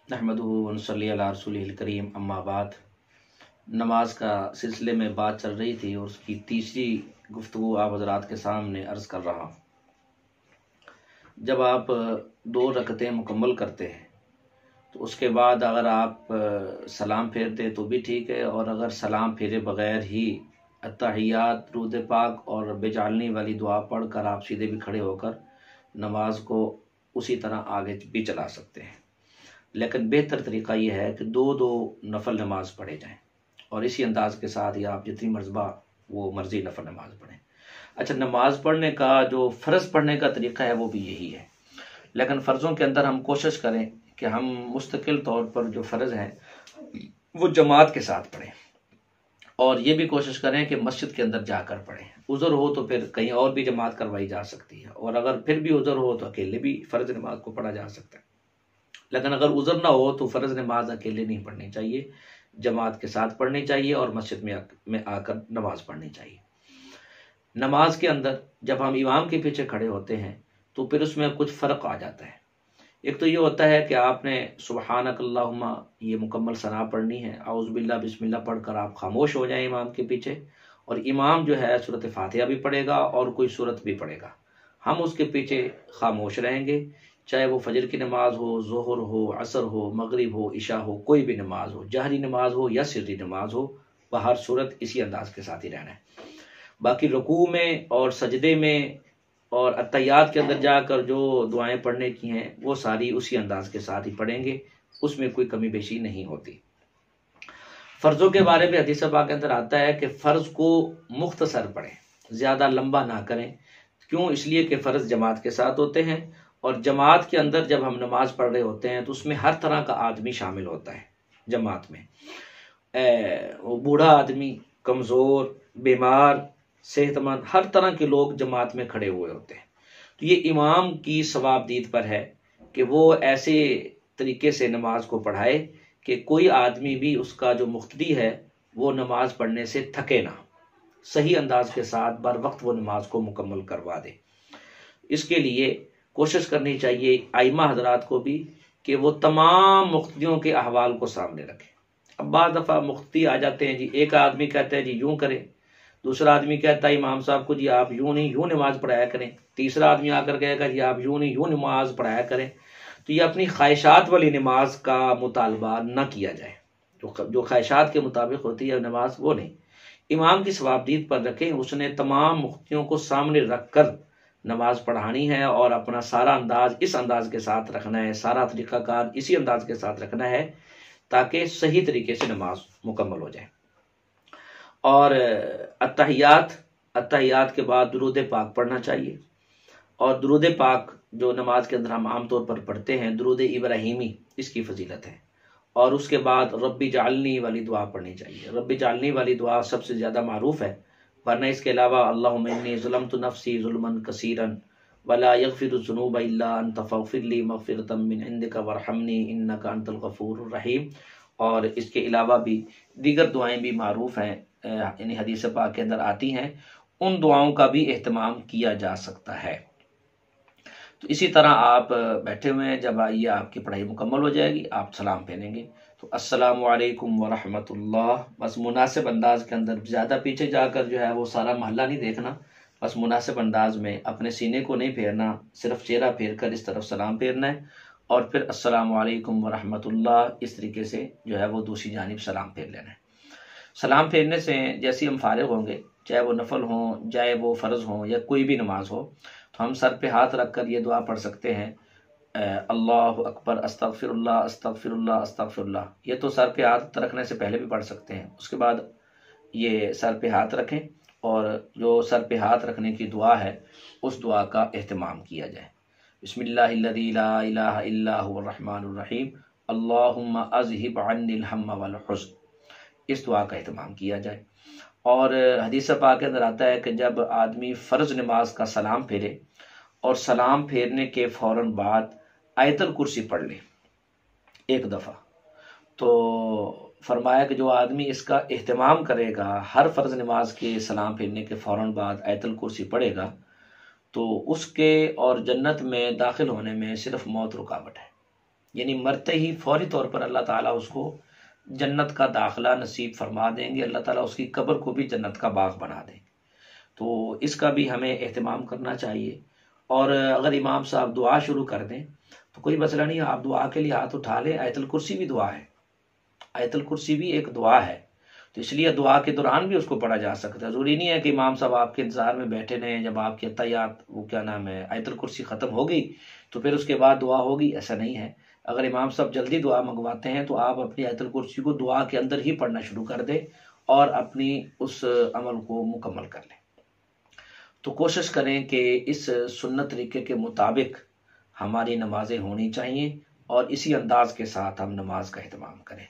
नहमदुहु व नसल्ली अला रसूलिल करीम, अम्मा बाद। नमाज का सिलसिले में बात चल रही थी और उसकी तीसरी गुफ्तगू आप हज़रात के सामने अर्ज़ कर रहा हूँ। जब आप 2 रकतें मुकम्मल करते हैं तो उसके बाद अगर आप सलाम फेरते तो भी ठीक है, और अगर सलाम फेरे बग़ैर ही अत्तहियात, दुरूद पाक और बेजालनी वाली दुआ पढ़ कर आप सीधे भी खड़े होकर नमाज को उसी तरह आगे भी चला सकते हैं। लेकिन बेहतर तरीक़ा यह है कि 2-2 नफल नमाज पढ़े जाएं और इसी अंदाज के साथ ही आप जितनी मर्ज़बा वो मर्ज़ी नफल नमाज पढ़ें। अच्छा, नमाज पढ़ने का जो फ़र्ज़ पढ़ने का तरीक़ा है वो भी यही है, लेकिन फ़र्ज़ों के अंदर हम कोशिश करें कि हम मुस्तकिल तौर पर जो फ़र्ज़ हैं वो जमात के साथ पढ़ें, और ये भी कोशिश करें कि मस्जिद के अंदर जाकर पढ़ें। उज़र हो तो फिर कहीं और भी जमात करवाई जा सकती है, और अगर फिर भी उज़र हो तो अकेले भी फ़र्ज़ नमाज को पढ़ा जा सकता है। लेकिन अगर उज़र ना हो तो फ़र्ज़ नमाज अकेले नहीं पढ़नी चाहिए, जमात के साथ पढ़नी चाहिए और मस्जिद में आकर नमाज पढ़नी चाहिए। नमाज के अंदर जब हम इमाम के पीछे खड़े होते हैं तो फिर उसमें कुछ फ़र्क आ जाता है। एक तो ये होता है कि आपने सुबहानक अल्लाहुम्मा ये मुकम्मल सना पढ़नी है, औज़ु बिल्लाह बिस्मिल्लाह पढ़कर आप खामोश हो जाएं इमाम के पीछे, और इमाम जो है सूरत फातिहा भी पढ़ेगा और कोई सूरत भी पढ़ेगा। हम उसके पीछे खामोश रहेंगे, चाहे वो फजर की नमाज हो, ज़ोहर हो, असर हो, मगरिब हो, इशा हो, कोई भी नमाज हो, जहरी नमाज हो या सिर्री नमाज हो, बाहर सूरत इसी अंदाज के साथ ही रहना है। बाकी रुकू में और सजदे में और अत्तहियात के अंदर जाकर जो दुआएं पढ़ने की हैं वो सारी उसी अंदाज के साथ ही पढ़ेंगे, उसमें कोई कमी बेशी नहीं होती। फ़र्ज़ों के बारे में हदीस पाक के अंदर आता है कि फ़र्ज़ को मुख्तसर पढ़ें, ज़्यादा लंबा ना करें। क्यों? इसलिए कि फ़र्ज़ जमात के साथ होते हैं, और जमात के अंदर जब हम नमाज पढ़ रहे होते हैं तो उसमें हर तरह का आदमी शामिल होता है। जमात में वो बूढ़ा आदमी, कमज़ोर, बीमार, सेहतमंद, हर तरह के लोग जमात में खड़े हुए होते हैं। तो ये इमाम की सवाबदीद पर है कि वो ऐसे तरीके से नमाज को पढ़ाए कि कोई आदमी भी उसका जो मुख्तदी है वो नमाज पढ़ने से थके ना, सही अंदाज के साथ बर वक्त वो नमाज को मुकम्मल करवा दे। इसके लिए कोशिश करनी चाहिए आइमा हजरात को भी कि वो तमाम मुख्तियों के अहवाल को सामने रखें। अब बाद दफ़ा मुख्ती आ जाते हैं जी, एक आदमी कहता है जी यूँ करें, दूसरा आदमी कहता है इमाम साहब को जी आप यूँ नहीं यूँ नमाज पढ़ाया करें, तीसरा आदमी आकर कहेगा जी आप यूँ नहीं यूँ नमाज पढ़ाया करें। तो ये अपनी ख्वाहिशात वाली नमाज का मुतालबा न किया जाए, जो ख्वाहिशात के मुताबिक होती है नमाज वो नहीं, इमाम की सवाबदीद पर रखें। उसने तमाम मुख्तियों को सामने रख कर नमाज पढ़ानी है और अपना सारा अंदाज इस अंदाज के साथ रखना है, सारा तरीक़ाकार इसी अंदाज के साथ रखना है ताकि सही तरीके से नमाज मुकम्मल हो जाए। और अत्तहियात के बाद दुरूद पाक पढ़ना चाहिए, और दुरूद पाक जो नमाज के अंदर हम आमतौर पर पढ़ते हैं दुरूद इब्राहिमी, इसकी फजीलत है। और उसके बाद रब्बी जालनी वाली दुआ पढ़नी चाहिए। रब्बी जालनी वाली दुआ सबसे ज़्यादा मारूफ है, वरना इसके अलावा अल्लाहुम्मा इन्नी ज़लमतु नफ्सी ज़ुल्मन कसीरन वला यग़फ़िरुज़्ज़ुनूब इल्ला अंत फ़ग़फ़िर ली मग़फ़िरतम मिन इंदिका वरहमनी इन्नका अंतल गफ़ूरुर रहीम। और इसके अलावा भी दीगर दुआएं भी मारूफ हैं, यानी हदीस पाक के अंदर आती हैं, उन दुआओं का भी एहतमाम किया जा सकता है। तो इसी तरह आप बैठे हुए हैं, जब ये आपकी पढ़ाई मुकम्मल हो जाएगी आप सलाम फेरेंगे तो अस्सलामु अलैकुम व रहमतुल्लाह, बस मुनासिब अंदाज के अंदर, ज़्यादा पीछे जाकर जो है वो सारा महल्ला नहीं देखना, बस मुनासिब अंदाज में अपने सीने को नहीं फेरना, सिर्फ चेहरा फेर कर इस तरफ सलाम फेरना है, और फिर अस्सलामु अलैकुम व रहमतुल्लाह इस तरीके से जो है वो दूसरी जानिब सलाम फेर लेना है। सलाम फेरने से जैसे हम फारिग होंगे, चाहे वो नफल हो, चाहे वो फ़र्ज़ हो या कोई भी नमाज हो, तो हम सर पे हाथ रख कर ये दुआ पढ़ सकते हैं, अल्लाहु अकबर अस्तगफिरुल्लाह अस्तगफिरुल्लाह अस्तगफिरुल्लाह। ये तो सर पे हाथ रखने से पहले भी पढ़ सकते हैं, उसके बाद ये सर पे हाथ रखें और जो सर पे हाथ रखने की दुआ है उस दुआ का एहतमाम किया जाए। बिस्मिल्लाहिल्लज़ी ला इलाहा इल्ला हुवर रहमानुर रहीम अल्लाहुम्मा अज़हिब अन्निल हम्म वल हुज़्न, इस दुआ का एहतमाम किया जाए। और हदीस पाक के अंदर आता है कि जब आदमी फ़र्ज़ नमाज का सलाम फेरे और सलाम फेरने के फ़ौरन बाद आयतल कुर्सी पढ़ ले एक दफ़ा, तो फरमाया कि जो आदमी इसका एहतमाम करेगा, हर फ़र्ज़ नमाज के सलाम फेरने के फ़ौरन बाद आयतल कुर्सी पढ़ेगा, तो उसके और जन्नत में दाखिल होने में सिर्फ मौत रुकावट है। यानी मरते ही फौरी तौर पर अल्लाह ताला उसको जन्नत का दाखिला नसीब फरमा देंगे, अल्लाह ताला उसकी कब्र को भी जन्नत का बाग बना देंगे। तो इसका भी हमें एहतमाम करना चाहिए। और अगर इमाम साहब दुआ शुरू कर दें तो कोई मसला नहीं, आप दुआ के लिए हाथ उठा लें। आयतुल कुर्सी भी दुआ है, आयतुल कुर्सी भी एक दुआ है, तो इसलिए दुआ के दौरान भी उसको पढ़ा जा सकता है। ज़रूरी नहीं है कि इमाम साहब आपके इंतज़ार में बैठे रहें, जब आपकी अत्तहियात वो क्या नाम है आयतुल कुर्सी ख़त्म हो गई तो फिर उसके बाद दुआ होगी, ऐसा नहीं है। अगर इमाम साहब जल्दी दुआ मंगवाते हैं तो आप अपनी आयतुल कुर्सी को दुआ के अंदर ही पढ़ना शुरू कर दें और अपनी उस अमल को मुकम्मल कर लें। तो कोशिश करें कि इस सुन्नत तरीके के मुताबिक हमारी नमाज़ें होनी चाहिए और इसी अंदाज के साथ हम नमाज का एहतमाम करें।